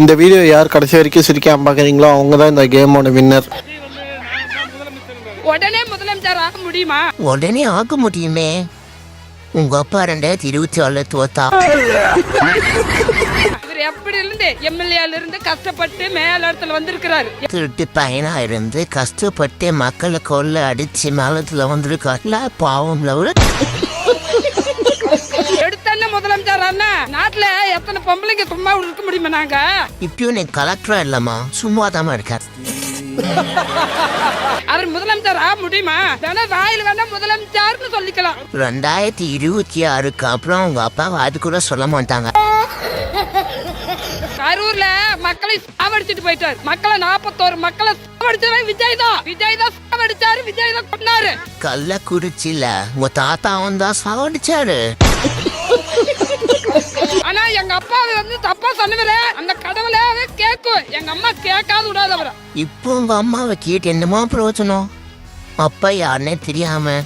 இந்த வீடியோ யார் கடைசி வரைக்கும் சிரிக்காம பார்க்குறீங்களோ அவங்க தான் இந்த கேமோட வின்னர். உடனே முதலமைச்சர் ஆக முடியுமா? உடனே ஆக முடியுமே. உங்க அப்பா 2024 தோத்தா. இவர் எப்படி இருந்து எம்எல்ஏல இருந்து கஷ்டப்பட்டு மேல இடத்துல வந்திருக்கிறாரு. திருட்டு பையனா இருந்து கஷ்டப்பட்டு மக்களை கொள்ள அடிச்சு மேலத்துல வந்திருக்காருல, பாவம்ல. எடுத்தானே முதலமைச்சர் அண்ணா, நாட்டுல எத்தனை பொம்பளைங்க சும்மா இருக்க முடியுமா? நாங்க இப்பயும் நீ கலெக்டரா இல்லம்மா, சும்மா தான் இருக்க. அவர் முதலமைச்சர் ஆக முடியுமா? வாயில் வேணா முதலமைச்சர்னு சொல்லிக்கலாம். 2026க்கு அப்புறம் உங்க அப்பா அது கூட சொல்ல மாட்டாங்க. கரூர்ல மக்களை சாவடிச்சுட்டு போயிட்டாரு. மக்களை 41 மக்களை சாவடிச்சவே விஜய் தான். விஜய் தான் சாவடிச்சாரு, விஜய் தான் கொண்டாரு. கள்ளக்குறிச்சியில உங்க தாத்தாவும் தான் சாவடிச்சாரு. ஆனா எங்க அப்பாவை வந்து தப்பா சொன்னவரே அந்த கடவுளாவே கேட்கும். எங்க அம்மா கேட்காது விடாதவர. இப்போ உங்க அம்மாவை கேட்டு என்னமோ பிரயோஜனம்? அப்பா யாருன்னே தெரியாம